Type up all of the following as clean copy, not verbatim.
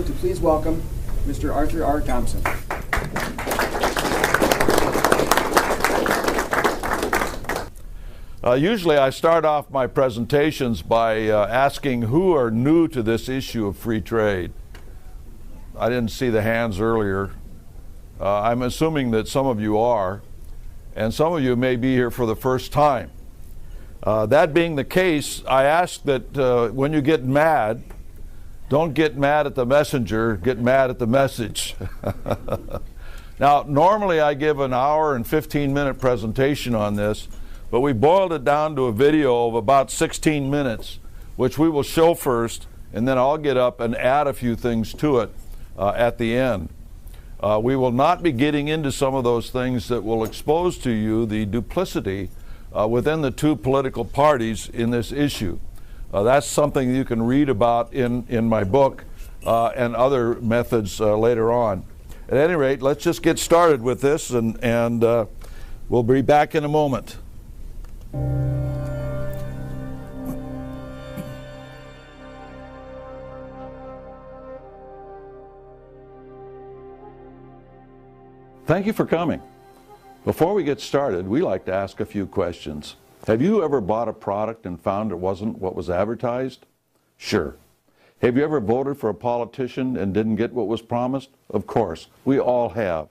To please welcome Mr. Arthur R. Thompson. Usually I start off my presentations by asking who are new to this issue of free trade. I didn't see the hands earlier. I'm assuming that some of you are, and some of you may be here for the first time. That being the case, I ask that when you get mad, don't get mad at the messenger, get mad at the message. Now, normally I give an hour and 15-minute presentation on this, but we boiled it down to a video of about 16 minutes, which we will show first, and then I'll get up and add a few things to it at the end. We will not be getting into some of those things that will expose to you the duplicity within the two political parties in this issue. That's something you can read about in my book and other methods later on. At any rate, let's just get started with this, and we'll be back in a moment. Thank you for coming. Before we get started, we like to ask a few questions. Have you ever bought a product and found it wasn't what was advertised? Sure. Have you ever voted for a politician and didn't get what was promised? Of course, we all have.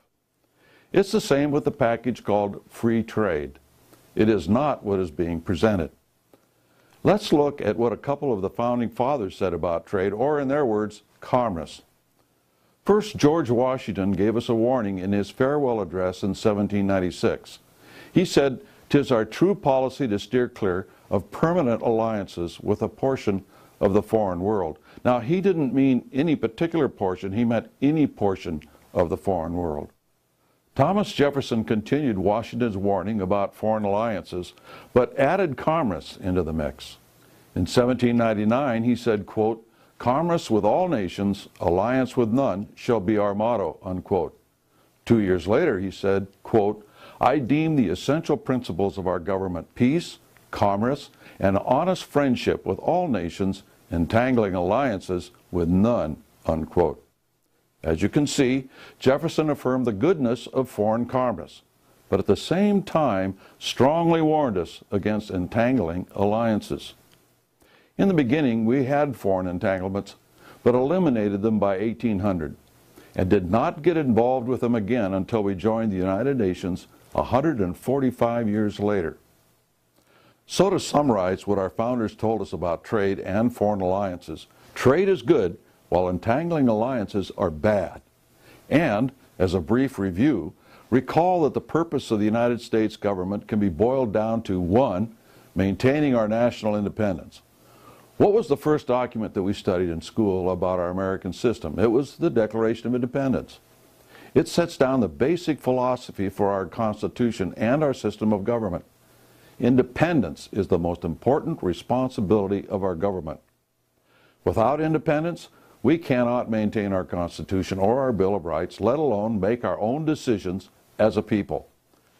It's the same with the package called free trade. It is not what is being presented. Let's look at what a couple of the founding fathers said about trade, or in their words, commerce. First, George Washington gave us a warning in his farewell address in 1796. He said, "'Tis our true policy to steer clear of permanent alliances with a portion of the foreign world." Now, he didn't mean any particular portion, he meant any portion of the foreign world. Thomas Jefferson continued Washington's warning about foreign alliances, but added commerce into the mix. In 1799, he said, quote, "Commerce with all nations, alliance with none, shall be our motto," unquote. 2 years later, he said, quote, "I deem the essential principles of our government peace, commerce, and honest friendship with all nations, entangling alliances with none," unquote. As you can see, Jefferson affirmed the goodness of foreign commerce, but at the same time strongly warned us against entangling alliances. In the beginning, we had foreign entanglements, but eliminated them by 1800, and did not get involved with them again until we joined the United Nations 145 years later. So to summarize what our founders told us about trade and foreign alliances, trade is good, while entangling alliances are bad. And, as a brief review, recall that the purpose of the United States government can be boiled down to 1, maintaining our national independence. What was the first document that we studied in school about our American system? It was the Declaration of Independence. It sets down the basic philosophy for our Constitution and our system of government. Independence is the most important responsibility of our government. Without independence, we cannot maintain our Constitution or our Bill of Rights, let alone make our own decisions as a people.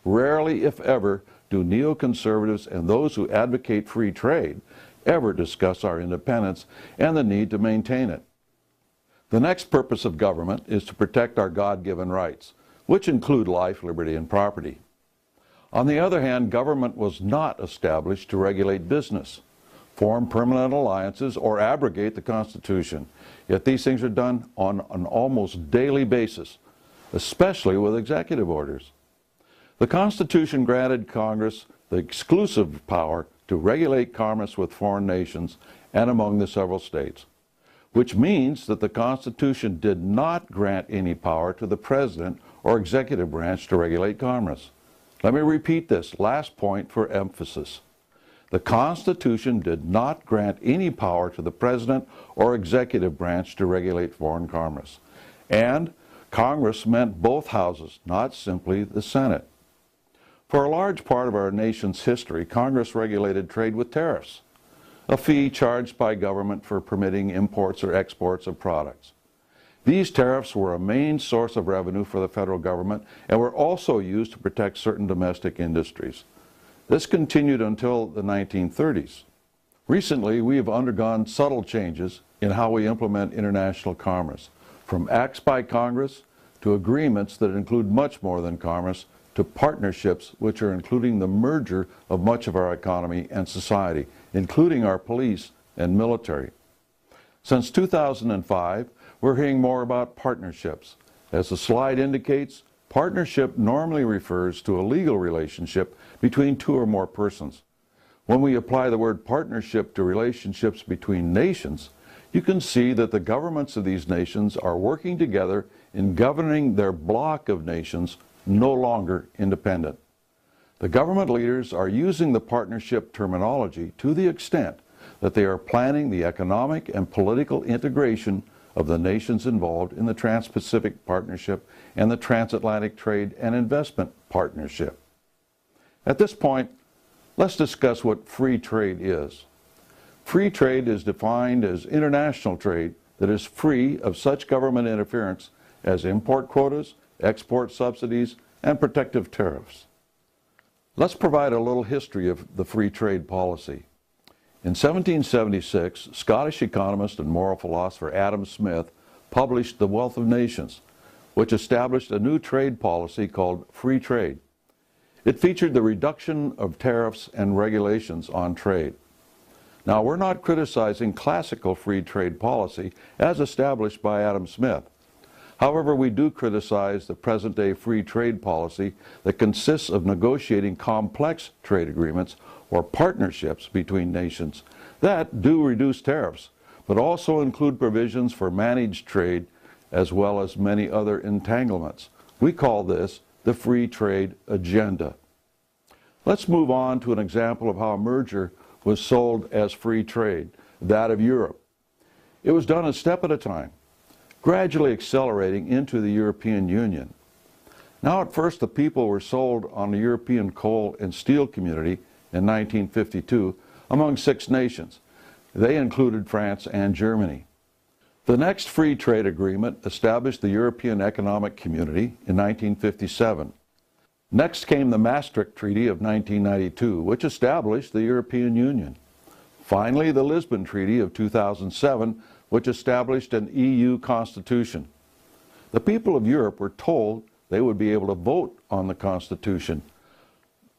Rarely, if ever, do neoconservatives and those who advocate free trade ever discuss our independence and the need to maintain it. The next purpose of government is to protect our God-given rights, which include life, liberty, and property. On the other hand, government was not established to regulate business, form permanent alliances, or abrogate the Constitution. Yet these things are done on an almost daily basis, especially with executive orders. The Constitution granted Congress the exclusive power to regulate commerce with foreign nations and among the several states, which means that the Constitution did not grant any power to the President or executive branch to regulate commerce. Let me repeat this last point for emphasis. The Constitution did not grant any power to the President or executive branch to regulate foreign commerce. And Congress meant both houses, not simply the Senate. For a large part of our nation's history, Congress regulated trade with tariffs, a fee charged by government for permitting imports or exports of products. These tariffs were a main source of revenue for the federal government and were also used to protect certain domestic industries. This continued until the 1930s. Recently, we have undergone subtle changes in how we implement international commerce, from acts by Congress to agreements that include much more than commerce, to partnerships which are including the merger of much of our economy and society, including our police and military. Since 2005, we're hearing more about partnerships. As the slide indicates, partnership normally refers to a legal relationship between two or more persons. When we apply the word partnership to relationships between nations, you can see that the governments of these nations are working together in governing their bloc of nations, no longer independent. The government leaders are using the partnership terminology to the extent that they are planning the economic and political integration of the nations involved in the Trans-Pacific Partnership and the Transatlantic Trade and Investment Partnership. At this point, let's discuss what free trade is. Free trade is defined as international trade that is free of such government interference as import quotas, export subsidies, and protective tariffs. Let's provide a little history of the free trade policy. In 1776, Scottish economist and moral philosopher Adam Smith published The Wealth of Nations, which established a new trade policy called free trade. It featured the reduction of tariffs and regulations on trade. Now, we're not criticizing classical free trade policy as established by Adam Smith. However, we do criticize the present-day free trade policy that consists of negotiating complex trade agreements or partnerships between nations that do reduce tariffs, but also include provisions for managed trade as well as many other entanglements. We call this the free trade agenda. Let's move on to an example of how a merger was sold as free trade, that of Europe. It was done a step at a time, gradually accelerating into the European Union. Now, at first, the people were sold on the European coal and steel community in 1952 among 6 nations. They included France and Germany. The next free trade agreement established the European Economic Community in 1957. Next came the Maastricht Treaty of 1992, which established the European Union. Finally, the Lisbon Treaty of 2007, which established an EU constitution. The people of Europe were told they would be able to vote on the constitution.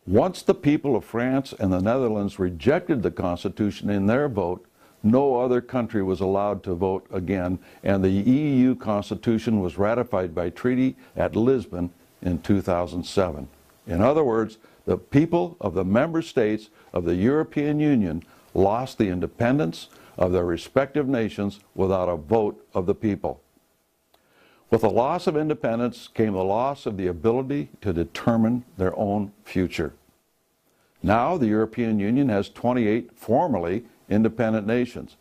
Once the people of France and the Netherlands rejected the constitution in their vote, no other country was allowed to vote again, and the EU constitution was ratified by treaty at Lisbon in 2007. In other words, the people of the member states of the European Union lost the independence of their respective nations without a vote of the people. With the loss of independence came the loss of the ability to determine their own future. Now the European Union has 28 formally independent nations,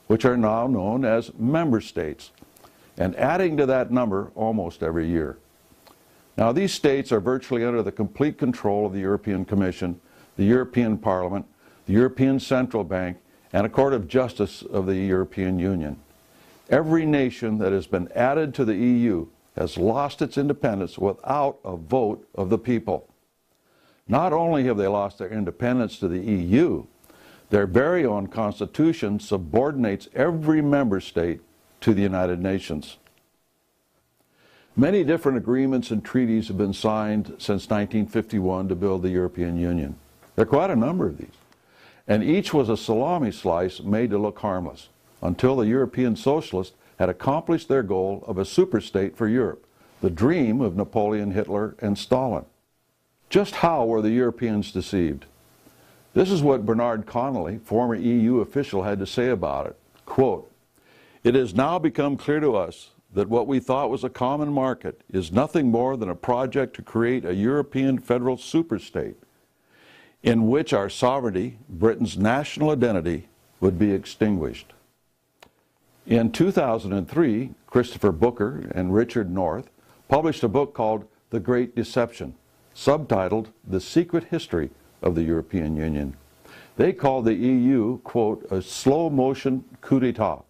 which are now known as member states, and adding to that number almost every year. Now these states are virtually under the complete control of the European Commission, the European Parliament, the European Central Bank, and a Court of Justice of the European Union. Every nation that has been added to the EU has lost its independence without a vote of the people. Not only have they lost their independence to the EU, their very own constitution subordinates every member state to the United Nations. Many different agreements and treaties have been signed since 1951 to build the European Union. There are quite a number of these. And each was a salami slice made to look harmless, until the European socialists had accomplished their goal of a superstate for Europe, the dream of Napoleon, Hitler, and Stalin. Just how were the Europeans deceived? This is what Bernard Connolly, former EU official, had to say about it. Quote, "It has now become clear to us that what we thought was a common market is nothing more than a project to create a European federal superstate in which our sovereignty, Britain's national identity, would be extinguished." In 2003, Christopher Booker and Richard North published a book called The Great Deception, subtitled The Secret History of the European Union. They called the EU, quote, "a slow-motion coup d'etat,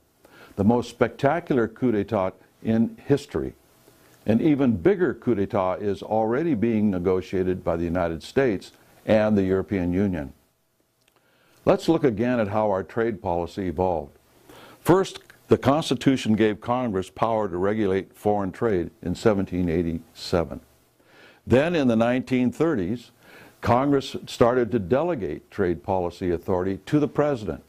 the most spectacular coup d'etat in history. An even bigger coup d'etat is already being negotiated by the United States and the European Union." Let's look again at how our trade policy evolved. First, The Constitution gave Congress power to regulate foreign trade in 1787. Then in the 1930s, Congress started to delegate trade policy authority to the President.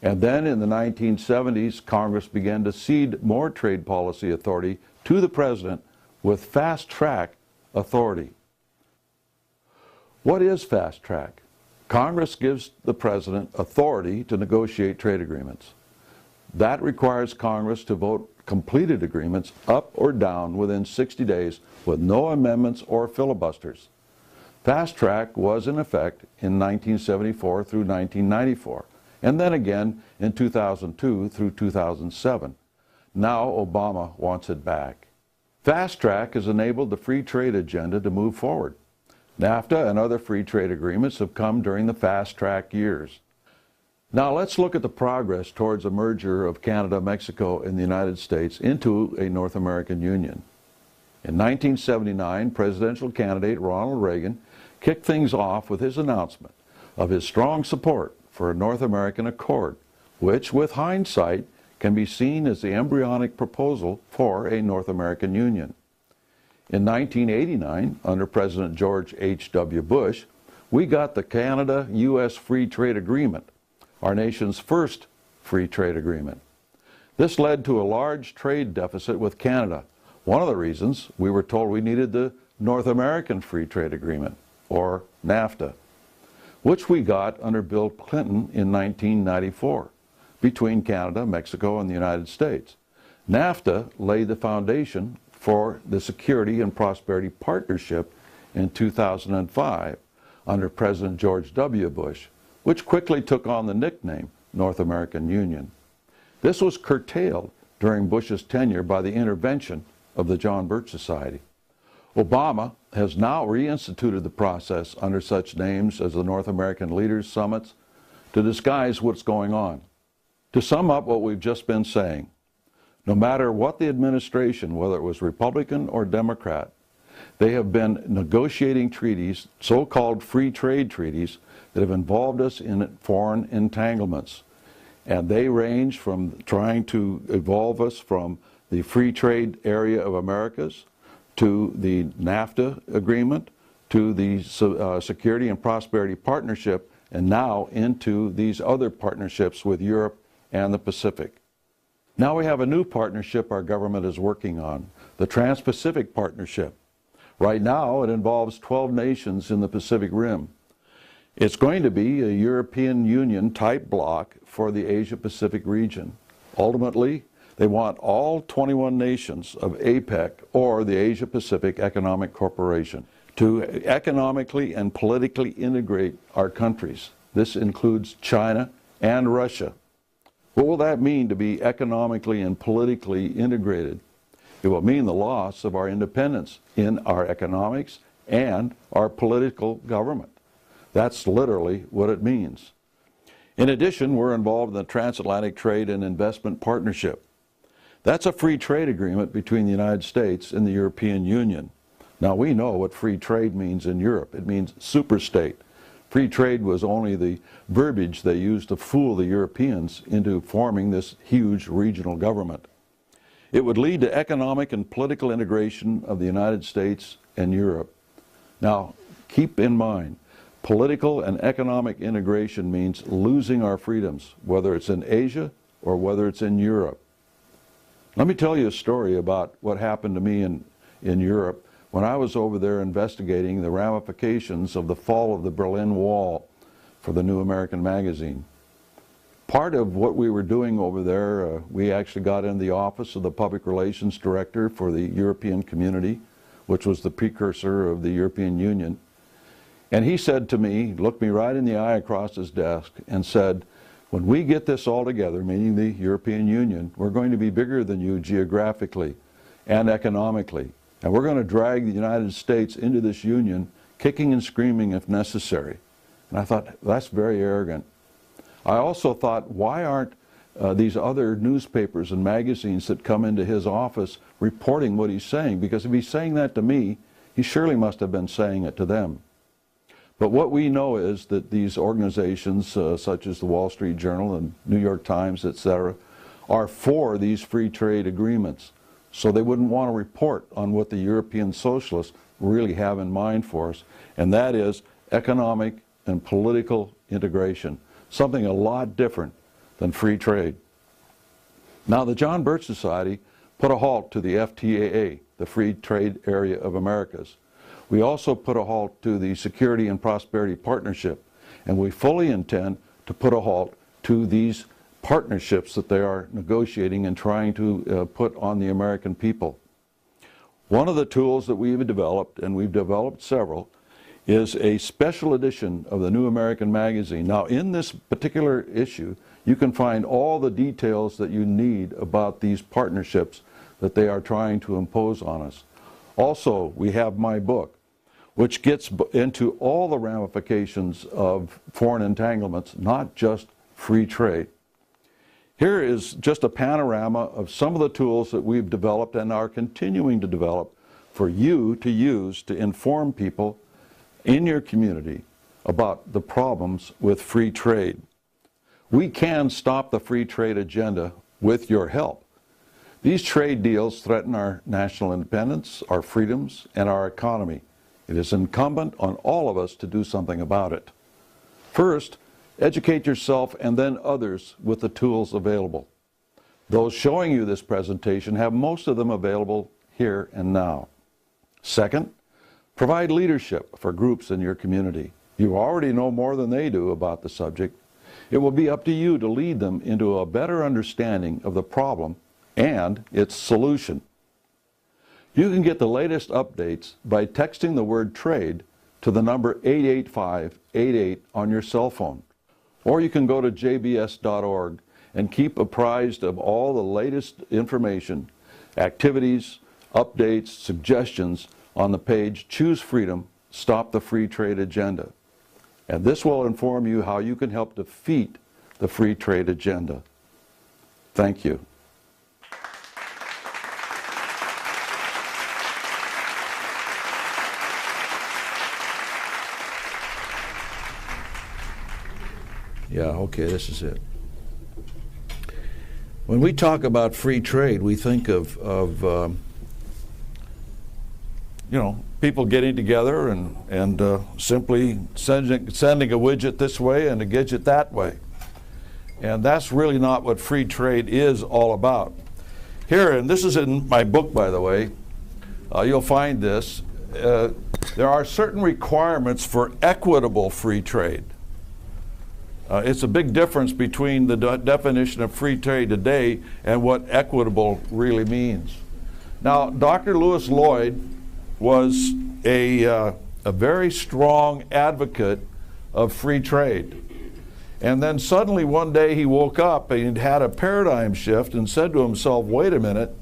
And then in the 1970s, Congress began to cede more trade policy authority to the President with fast-track authority. What is fast-track? Congress gives the President authority to negotiate trade agreements. That requires Congress to vote completed agreements up or down within 60 days with no amendments or filibusters. Fast track was in effect in 1974 through 1994, and then again in 2002 through 2007. Now Obama wants it back. Fast track has enabled the free trade agenda to move forward. NAFTA and other free trade agreements have come during the fast track years. Now let's look at the progress towards a merger of Canada, Mexico, and the United States into a North American Union. In 1979, presidential candidate Ronald Reagan kicked things off with his announcement of his strong support for a North American Accord, which, with hindsight, can be seen as the embryonic proposal for a North American Union. In 1989, under President George H.W. Bush, we got the Canada-U.S. Free Trade Agreement, our nation's first free trade agreement. This led to a large trade deficit with Canada. One of the reasons we were told we needed the North American Free Trade Agreement, or NAFTA, which we got under Bill Clinton in 1994, between Canada, Mexico, and the United States. NAFTA laid the foundation for the Security and Prosperity Partnership in 2005 under President George W. Bush, which quickly took on the nickname North American Union. This was curtailed during Bush's tenure by the intervention of the John Birch Society. Obama has now reinstituted the process under such names as the North American Leaders Summits to disguise what's going on. To sum up what we've just been saying, no matter what the administration, whether it was Republican or Democrat, they have been negotiating treaties, so-called free trade treaties, that have involved us in foreign entanglements. And they range from trying to evolve us from the free trade area of Americas to the NAFTA agreement, to the Security and Prosperity Partnership, and now into these other partnerships with Europe and the Pacific. Now we have a new partnership our government is working on, the Trans-Pacific Partnership. Right now it involves 12 nations in the Pacific Rim. It's going to be a European Union type bloc for the Asia-Pacific region. Ultimately, they want all 21 nations of APEC, or the Asia-Pacific Economic Corporation, to economically and politically integrate our countries. This includes China and Russia. What will that mean to be economically and politically integrated? It will mean the loss of our independence in our economics and our political government. That's literally what it means. In addition, we're involved in the Transatlantic Trade and Investment Partnership. That's a free trade agreement between the United States and the European Union. Now we know what free trade means in Europe. It means superstate. Free trade was only the verbiage they used to fool the Europeans into forming this huge regional government. It would lead to economic and political integration of the United States and Europe. Now, keep in mind, political and economic integration means losing our freedoms, whether it's in Asia or whether it's in Europe. Let me tell you a story about what happened to me in Europe when I was over there investigating the ramifications of the fall of the Berlin Wall for the New American Magazine. Part of what we were doing over there, we actually got in the office of the Public Relations Director for the European Community, which was the precursor of the European Union. And he said to me, looked me right in the eye across his desk and said, when we get this all together, meaning the European Union, we're going to be bigger than you geographically and economically. And we're going to drag the United States into this union, kicking and screaming if necessary. And I thought, that's very arrogant. I also thought, why aren't these other newspapers and magazines that come into his office reporting what he's saying? Because if he's saying that to me, he surely must have been saying it to them. But what we know is that these organizations, such as the Wall Street Journal and New York Times, etc., are for these free trade agreements. So they wouldn't want to report on what the European socialists really have in mind for us, and that is economic and political integration, something a lot different than free trade. Now, the John Birch Society put a halt to the FTAA, the Free Trade Area of Americas. We also put a halt to the Security and Prosperity Partnership, and we fully intend to put a halt to these partnerships that they are negotiating and trying to put on the American people. One of the tools that we've developed, and we've developed several, is a special edition of the New American Magazine. Now, in this particular issue, you can find all the details that you need about these partnerships that they are trying to impose on us. Also, we have my book, which gets into all the ramifications of foreign entanglements, not just free trade. Here is just a panorama of some of the tools that we've developed and are continuing to develop for you to use to inform people in your community about the problems with free trade. We can stop the free trade agenda with your help. These trade deals threaten our national independence, our freedoms, and our economy. It is incumbent on all of us to do something about it. First, educate yourself and then others with the tools available. Those showing you this presentation have most of them available here and now. Second, provide leadership for groups in your community. You already know more than they do about the subject. It will be up to you to lead them into a better understanding of the problem and its solution. You can get the latest updates by texting the word trade to the number 88588 on your cell phone. Or you can go to jbs.org and keep apprised of all the latest information, activities, updates, suggestions on the page Choose Freedom, Stop the Free Trade Agenda. And this will inform you how you can help defeat the free trade agenda. Thank you. Yeah, okay, this is it. When we talk about free trade, we think of people getting together and simply sending a widget this way and a gadget that way. And that's really not what free trade is all about. Here, and this is in my book, by the way, you'll find this. There are certain requirements for equitable free trade. It's a big difference between the definition of free trade today and what equitable really means. Now, Dr. Lewis Lloyd was a very strong advocate of free trade. And then suddenly one day he woke up and he had a paradigm shift and said to himself, wait a minute,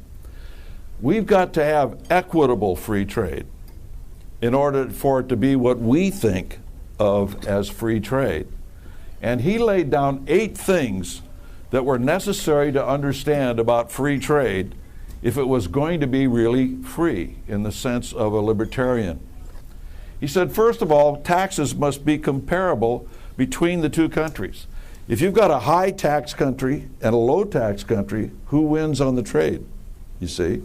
we've got to have equitable free trade in order for it to be what we think of as free trade. And he laid down 8 things that were necessary to understand about free trade if it was going to be really free in the sense of a libertarian. He said, first of all, taxes must be comparable between the two countries. If you've got a high tax country and a low tax country, who wins on the trade? You see?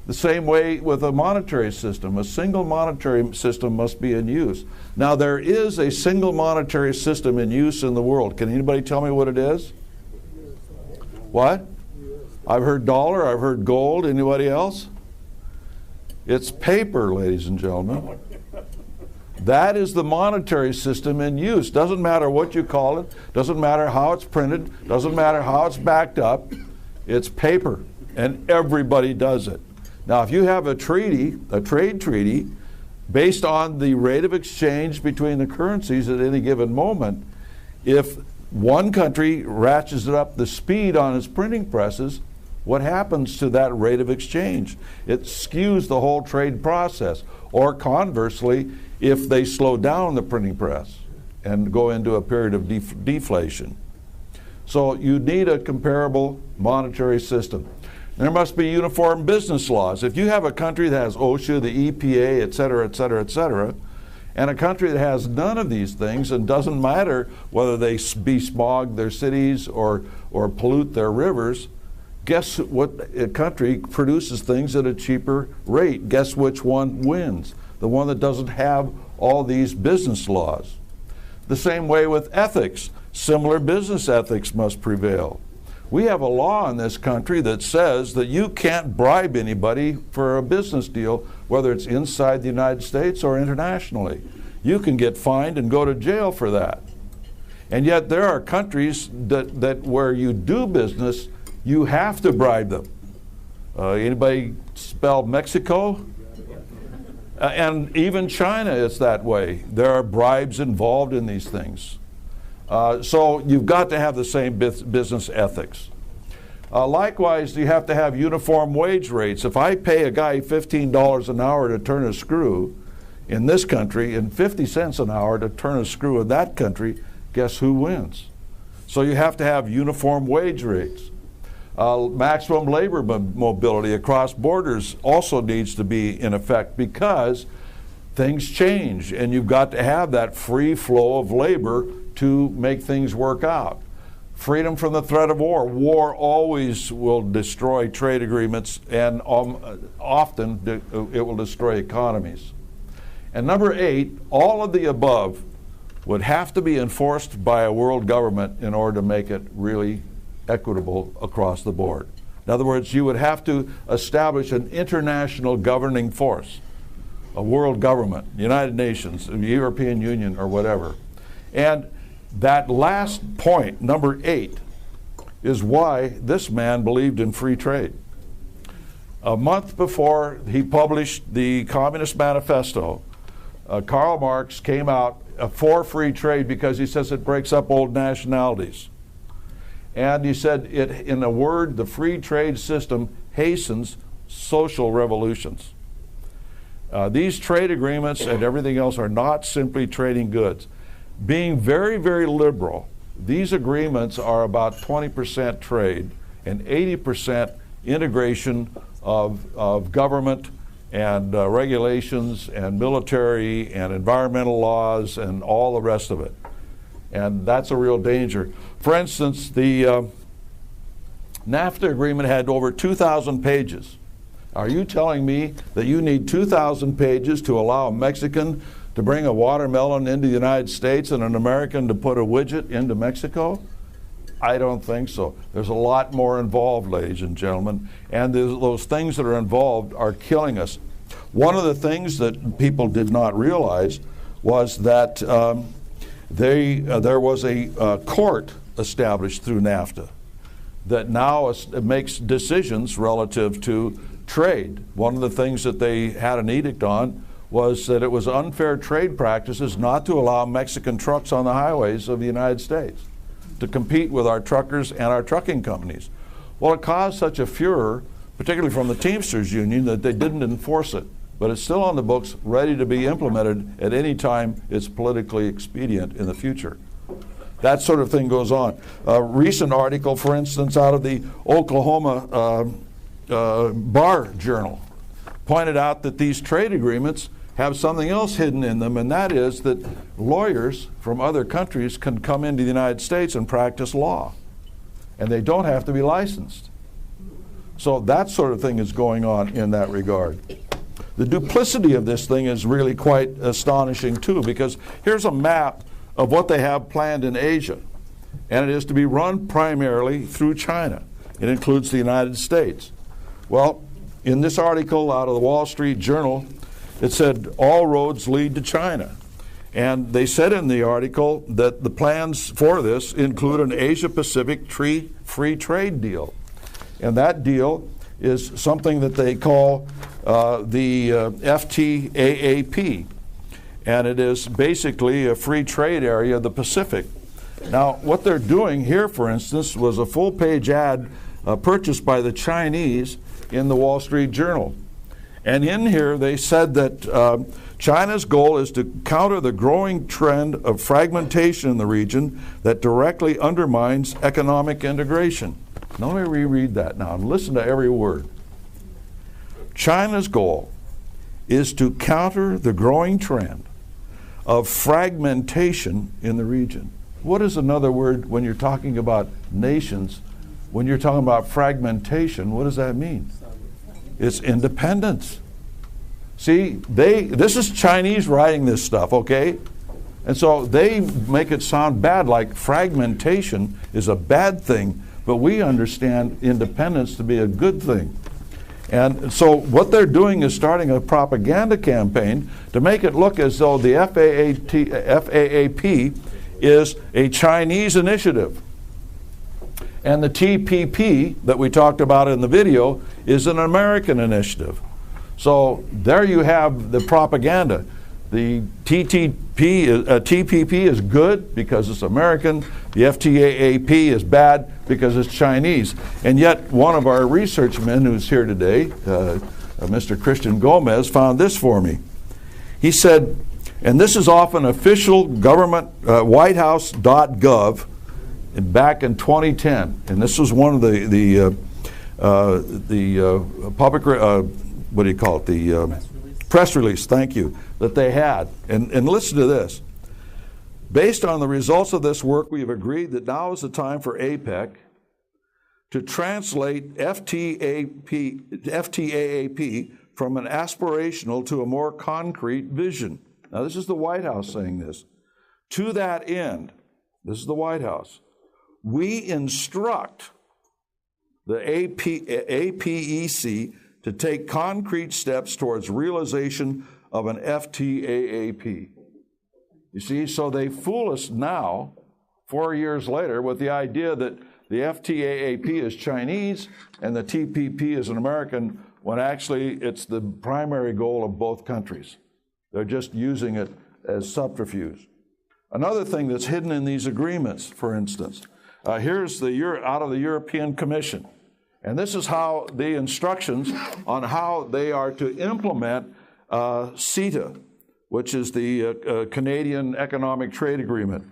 The same way with a monetary system. A single monetary system must be in use. Now, there is a single monetary system in use in the world. Can anybody tell me what it is? What? I've heard dollar, I've heard gold. Anybody else? It's paper, ladies and gentlemen. That is the monetary system in use. Doesn't matter what you call it, doesn't matter how it's printed, doesn't matter how it's backed up. It's paper, and everybody does it. Now, if you have a treaty, a trade treaty, based on the rate of exchange between the currencies at any given moment, if one country ratchets up the speed on its printing presses, what happens to that rate of exchange? It skews the whole trade process. Or conversely, if they slow down the printing press and go into a period of deflation. So you need a comparable monetary system. There must be uniform business laws. If you have a country that has OSHA, the EPA, et cetera, et cetera, et cetera, and a country that has none of these things, and doesn't matter whether they besmog their cities or pollute their rivers, Guess what country produces things at a cheaper rate? Guess which one wins? The one that doesn't have all these business laws. The same way with ethics. Similar business ethics must prevail. We have a law in this country that says that you can't bribe anybody for a business deal, whether it's inside the United States or internationally. You can get fined and go to jail for that. And yet there are countries that where you do business, you have to bribe them. Anybody spell Mexico? And even China is that way. There are bribes involved in these things. So you've got to have the same business ethics. Likewise, you have to have uniform wage rates. If I pay a guy $15 an hour to turn a screw in this country and 50 cents an hour to turn a screw in that country, guess who wins? So you have to have uniform wage rates. Maximum labor mobility across borders also needs to be in effect because things change and you've got to have that free flow of labor to make things work out. Freedom from the threat of war. War always will destroy trade agreements and often it will destroy economies. And number 8, all of the above would have to be enforced by a world government in order to make it really equitable across the board. In other words, you would have to establish an international governing force, a world government, United Nations, the European Union, or whatever. And that last point, number 8, is why this man believed in free trade. A month before he published the Communist Manifesto, Karl Marx came out for free trade because he says it breaks up old nationalities. And he said, in a word, the free trade system hastens social revolutions. These trade agreements and everything else are not simply trading goods. Being very, very liberal, these agreements are about 20% trade and 80% integration of government and regulations and military and environmental laws and all the rest of it. And that's a real danger. For instance, the NAFTA agreement had over 2,000 pages. Are you telling me that you need 2,000 pages to allow a Mexican to bring a watermelon into the United States and an American to put a widget into Mexico? I don't think so. There's a lot more involved, ladies and gentlemen, and those things that are involved are killing us. One of the things that people did not realize was that there was a court established through NAFTA that now makes decisions relative to trade. One of the things that they had an edict on was that it was unfair trade practices not to allow Mexican trucks on the highways of the United States to compete with our truckers and our trucking companies. Well, it caused such a furor, particularly from the Teamsters Union, that they didn't enforce it. But it's still on the books, ready to be implemented at any time it's politically expedient in the future. That sort of thing goes on. A recent article, for instance, out of the Oklahoma Bar Journal pointed out that these trade agreements have something else hidden in them, and that is that lawyers from other countries can come into the United States and practice law, and they don't have to be licensed. So that sort of thing is going on in that regard. The duplicity of this thing is really quite astonishing too, because here's a map of what they have planned in Asia, and it is to be run primarily through China. It includes the United States. Well, in this article out of the Wall Street Journal, it said all roads lead to China. And they said in the article that the plans for this include an Asia-Pacific free trade deal. And that deal is something that they call the FTAAP. And it is basically a free trade area of the Pacific. Now, what they're doing here, for instance, was a full-page ad purchased by the Chinese in the Wall Street Journal. And in here they said that China's goal is to counter the growing trend of fragmentation in the region that directly undermines economic integration. Now let me reread that now and listen to every word. China's goal is to counter the growing trend of fragmentation in the region. What is another word when you're talking about nations when you're talking about fragmentation, what does that mean? It's independence. See, this is Chinese writing this stuff, okay? And so they make it sound bad, like fragmentation is a bad thing, but we understand independence to be a good thing. And so what they're doing is starting a propaganda campaign to make it look as though the FAAP is a Chinese initiative. And the TPP that we talked about in the video is an American initiative. So there you have the propaganda. The TPP is good because it's American. The FTAAP is bad because it's Chinese. And yet one of our research men who's here today, Mr. Christian Gomez, found this for me. He said, and this is off an official government, whitehouse.gov, back in 2010. And this was one of the public, what do you call it? The press release, thank you, that they had. And listen to this. Based on the results of this work, we have agreed that now is the time for APEC to translate FTAAP from an aspirational to a more concrete vision. Now, this is the White House saying this. To that end, this is the White House, we instruct the APEC to take concrete steps towards realization of an FTAAP. You see, so they fool us now, 4 years later, with the idea that the FTAAP is Chinese and the TPP is an American, when actually it's the primary goal of both countries. They're just using it as subterfuge. Another thing that's hidden in these agreements, for instance, here's out of the European Commission. And this is how the instructions on how they are to implement CETA, which is the Canadian Economic Trade Agreement.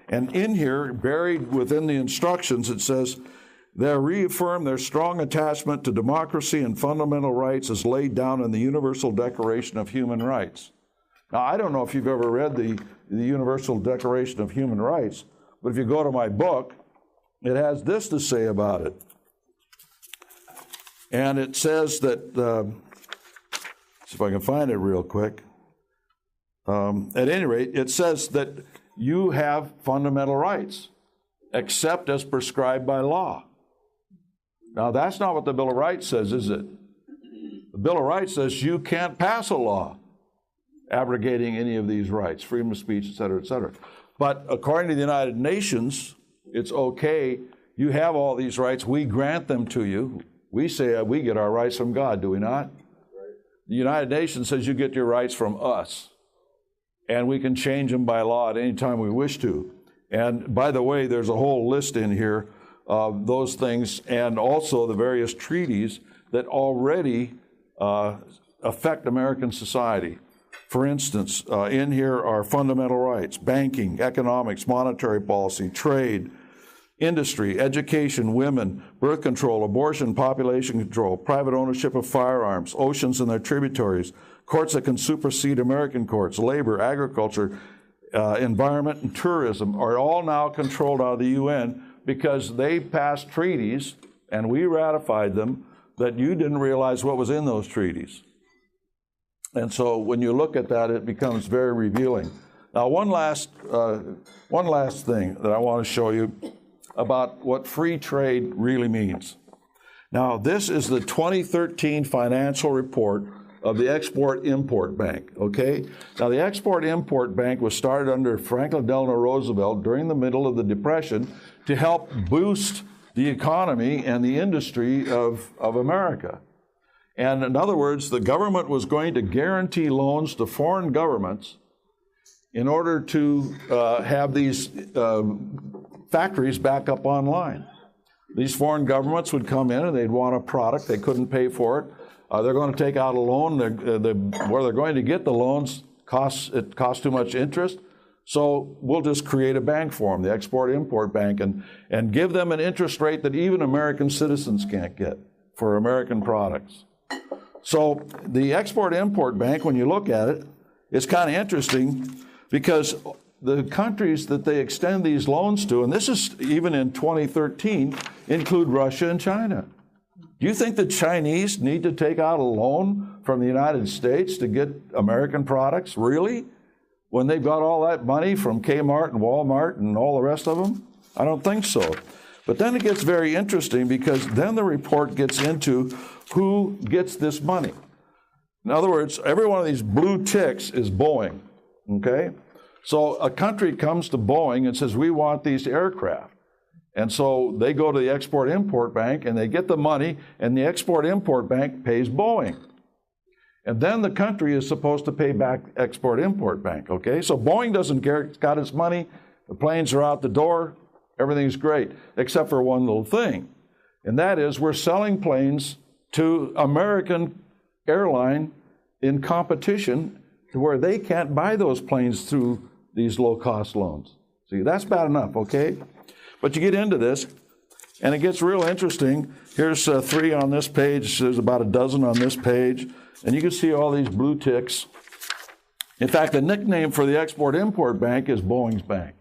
And in here, buried within the instructions, it says, they reaffirm their strong attachment to democracy and fundamental rights as laid down in the Universal Declaration of Human Rights. Now, I don't know if you've ever read the Universal Declaration of Human Rights, but if you go to my book, it has this to say about it. And it says that, see if I can find it real quick. At any rate, it says that you have fundamental rights, except as prescribed by law. Now, that's not what the Bill of Rights says, is it? The Bill of Rights says you can't pass a law abrogating any of these rights, freedom of speech, et cetera, et cetera. But according to the United Nations, it's okay. You have all these rights. We grant them to you. We say we get our rights from God, do we not? The United Nations says you get your rights from us. And we can change them by law at any time we wish to. And by the way, there's a whole list in here of those things and also the various treaties that already affect American society. For instance, in here are fundamental rights, banking, economics, monetary policy, trade, industry, education, women, birth control, abortion, population control, private ownership of firearms, oceans and their tributaries, courts that can supersede American courts, labor, agriculture, environment, and tourism are all now controlled out of the UN because they passed treaties, and we ratified them, that you didn't realize what was in those treaties. And so when you look at that, it becomes very revealing. Now, one last thing that I want to show you about what free trade really means. Now, this is the 2013 financial report of the Export-Import Bank, okay? Now, the Export-Import Bank was started under Franklin Delano Roosevelt during the middle of the Depression to help boost the economy and the industry of America. And in other words, the government was going to guarantee loans to foreign governments in order to have these factories back up online. These foreign governments would come in and they'd want a product, they couldn't pay for it. They're going to take out a loan, where they're going to get the loans costs too much interest. So we'll just create a bank for them, the Export-Import Bank, and give them an interest rate that even American citizens can't get for American products. So the Export-Import Bank, when you look at it, it's kind of interesting because the countries that they extend these loans to, and this is even in 2013, include Russia and China. Do you think the Chinese need to take out a loan from the United States to get American products? Really? When they've got all that money from Kmart and Walmart and all the rest of them? I don't think so. But then it gets very interesting, because then the report gets into who gets this money. In other words, every one of these blue ticks is Boeing, okay? So a country comes to Boeing and says, we want these aircraft. And so they go to the Export-Import Bank and they get the money, and the Export-Import Bank pays Boeing. And then the country is supposed to pay back Export-Import Bank, okay? So Boeing doesn't care, it's got its money, the planes are out the door, everything's great, except for one little thing. And that is, we're selling planes to American airline in competition to where they can't buy those planes through these low-cost loans. See, that's bad enough, okay? But you get into this, and it gets real interesting. Here's 3 on this page. There's about a dozen on this page. And you can see all these blue ticks. In fact, the nickname for the Export-Import Bank is Boeing's Bank.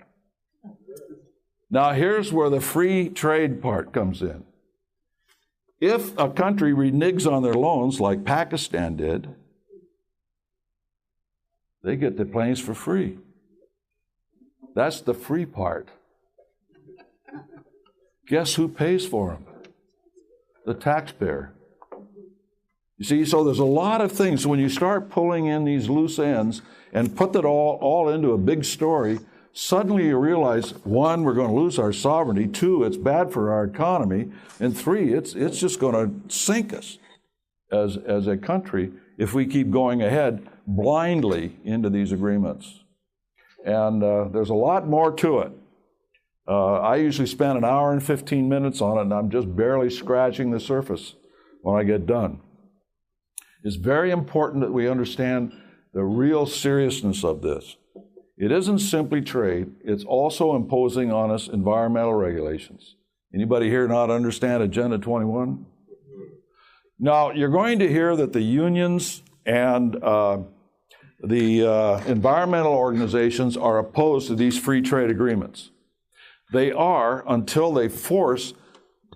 Now, here's where the free trade part comes in. If a country reneges on their loans, like Pakistan did, they get the planes for free. That's the free part. Guess who pays for them? The taxpayer. You see, so there's a lot of things. So when you start pulling in these loose ends and put that all into a big story, suddenly you realize, 1, we're going to lose our sovereignty. 2, it's bad for our economy. And 3, it's just going to sink us as a country if we keep going ahead blindly into these agreements. And there's a lot more to it. I usually spend an hour and 15 minutes on it, and I'm just barely scratching the surface when I get done. It's very important that we understand the real seriousness of this. It isn't simply trade, it's also imposing on us environmental regulations. Anybody here not understand Agenda 21? Now, you're going to hear that the unions and the environmental organizations are opposed to these free trade agreements. They are until they force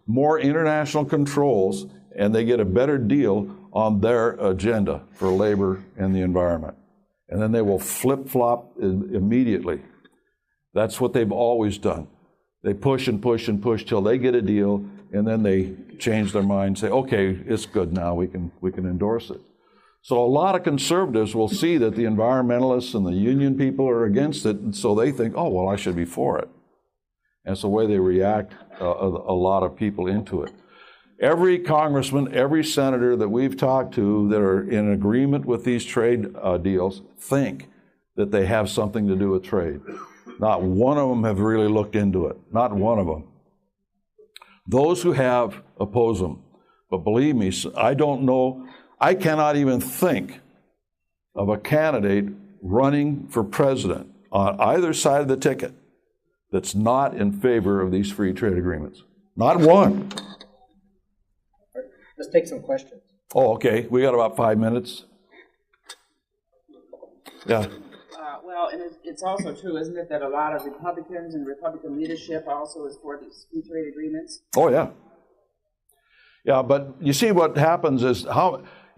more international controls and they get a better deal on their agenda for labor and the environment. And then they will flip-flop immediately. That's what they've always done. They push and push and push till they get a deal, and then they change their mind, say, okay, it's good now, we can endorse it. So a lot of conservatives will see that the environmentalists and the union people are against it, and so they think, oh, well, I should be for it. And it's the way they react, a lot of people into it. Every congressman, every senator that we've talked to that are in agreement with these trade deals think that they have something to do with trade. Not one of them have really looked into it. Not one of them. Those who have oppose them. But believe me, I don't know, I cannot even think of a candidate running for president on either side of the ticket that's not in favor of these free trade agreements. Not one. Let's take some questions. Oh, okay. We got about 5 minutes. Yeah. Well, and it's also true, isn't it, that a lot of Republicans and Republican leadership also is for these free trade agreements? Oh, yeah. Yeah, but you see what happens is,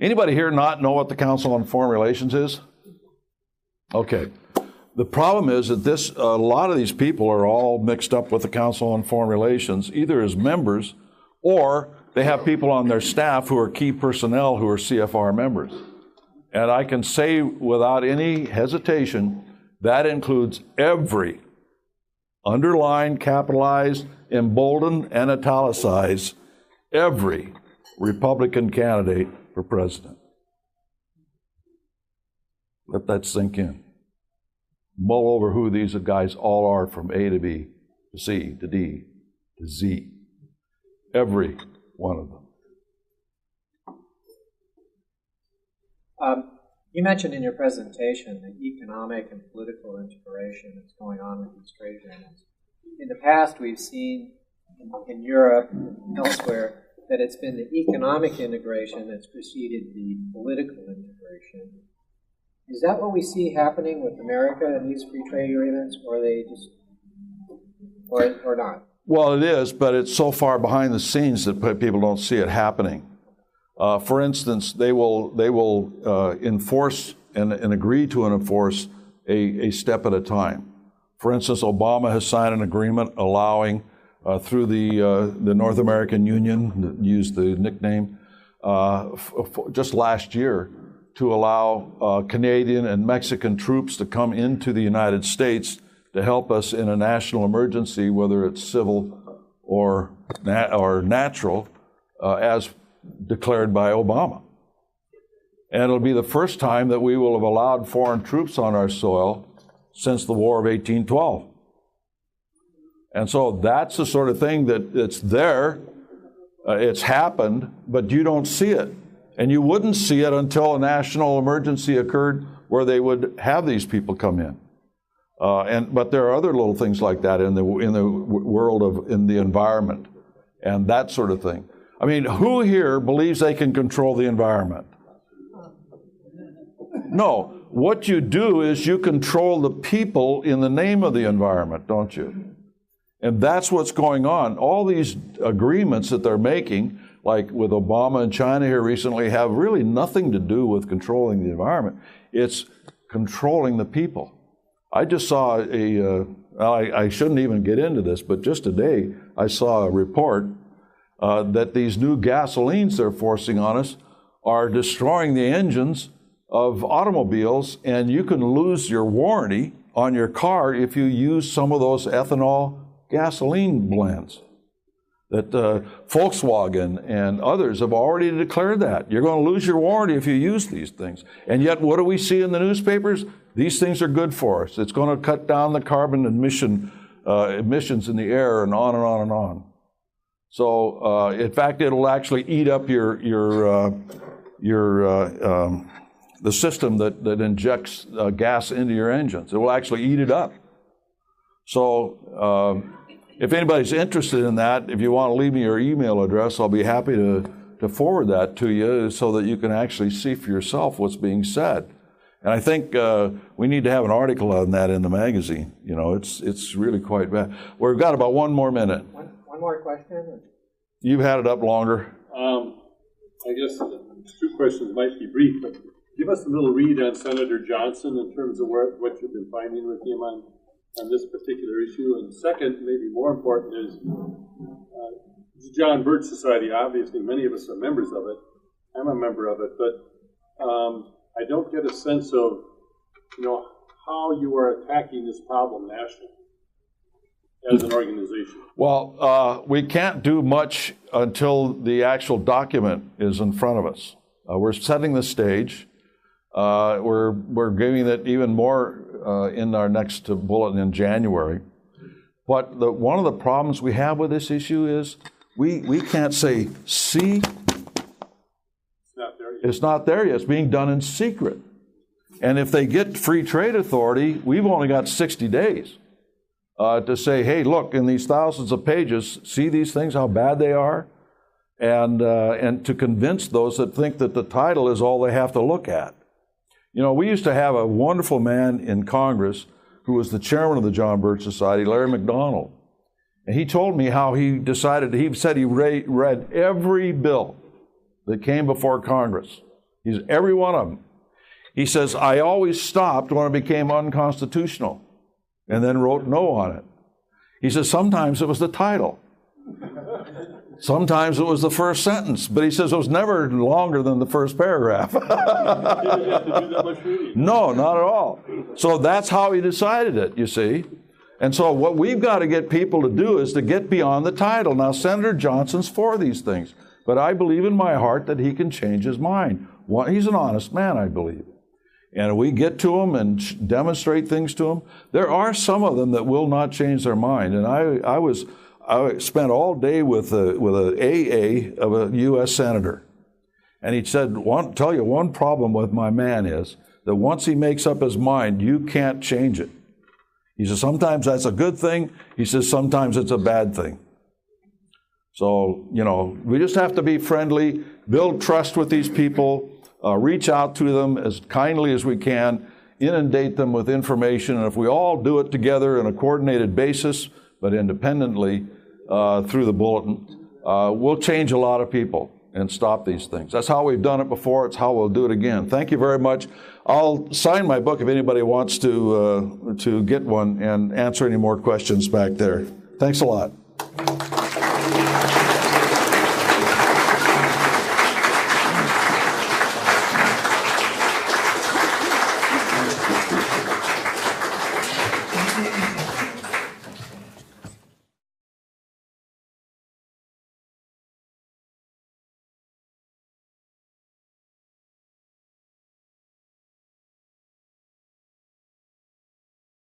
anybody here not know what the Council on Foreign Relations is? Okay. The problem is that a lot of these people are all mixed up with the Council on Foreign Relations, either as members or they have people on their staff who are key personnel who are CFR members. And I can say without any hesitation, that includes every underlined, capitalized, emboldened, and italicized, every Republican candidate for president. Let that sink in. Mull over who these guys all are from A to B, to C, to D, to Z. Every one of them. You mentioned in your presentation the economic and political integration that's going on with these trade agreements. In the past, we've seen in Europe and elsewhere that it's been the economic integration that's preceded the political integration. Is that what we see happening with America and these free trade agreements, or they just, or not? Well, it is, but it's so far behind the scenes that people don't see it happening. For instance, they will enforce and agree to enforce a step at a time. For instance, Obama has signed an agreement allowing, through the North American Union, use the nickname, just last year, to allow Canadian and Mexican troops to come into the United States to help us in a national emergency, whether it's civil or natural, as declared by Obama. And it'll be the first time that we will have allowed foreign troops on our soil since the War of 1812. And so that's the sort of thing that's there. It's happened, but you don't see it. And you wouldn't see it until a national emergency occurred where they would have these people come in. But there are other little things like that in the world in the environment and that sort of thing. I mean, who here believes they can control the environment? No. What you do is you control the people in the name of the environment, don't you? And that's what's going on. All these agreements that they're making, like with Obama and China here recently, have really nothing to do with controlling the environment. It's controlling the people. I just saw I shouldn't even get into this, but just today I saw a report that these new gasolines they're forcing on us are destroying the engines of automobiles, and you can lose your warranty on your car if you use some of those ethanol gasoline blends. That Volkswagen and others have already declared that. You're going to lose your warranty if you use these things. And yet, what do we see in the newspapers? These things are good for us. It's going to cut down the carbon emissions in the air, and on and on and on. So, in fact, it'll actually eat up the system that injects gas into your engines. It will actually eat it up. So, if anybody's interested in that, if you want to leave me your email address, I'll be happy to forward that to you so that you can actually see for yourself what's being said. And I think we need to have an article on that in the magazine. You know, it's really quite bad. We've got about one more minute. One more question? You've had it up longer. I guess two questions might be brief, but give us a little read on Senator Johnson in terms of what you've been finding with him on this particular issue. And second, maybe more important, is the John Birch Society. Obviously, many of us are members of it. I'm a member of it, but I don't get a sense of, how you are attacking this problem nationally as an organization. Well, we can't do much until the actual document is in front of us. We're setting the stage. We're giving it even more in our next bulletin in January. But one of the problems we have with this issue is we can't say, see, it's not there yet. It's being done in secret. And if they get free trade authority, we've only got 60 days to say, hey, look, in these thousands of pages, see these things, how bad they are? And to convince those that think that the title is all they have to look at. We used to have a wonderful man in Congress who was the chairman of the John Birch Society, Larry McDonald. And he told me how he said he read every bill that came before Congress. Every one of them. He says, I always stopped when it became unconstitutional and then wrote no on it. He says, sometimes it was the title. Sometimes it was the first sentence, but he says it was never longer than the first paragraph. No, not at all. So that's how he decided it, you see. And so what we've got to get people to do is to get beyond the title. Now, Senator Johnson's for these things, but I believe in my heart that he can change his mind. He's an honest man, I believe. And we get to him and demonstrate things to him. There are some of them that will not change their mind. And I spent all day with an AA of a U.S. senator. And he said, tell you one problem with my man is that once he makes up his mind, you can't change it. He says, sometimes that's a good thing. He says, sometimes it's a bad thing. So, we just have to be friendly, build trust with these people, reach out to them as kindly as we can, inundate them with information, and if we all do it together on a coordinated basis, but independently through the bulletin, we'll change a lot of people and stop these things. That's how we've done it before. It's how we'll do it again. Thank you very much. I'll sign my book if anybody wants to get one and answer any more questions back there. Thanks a lot.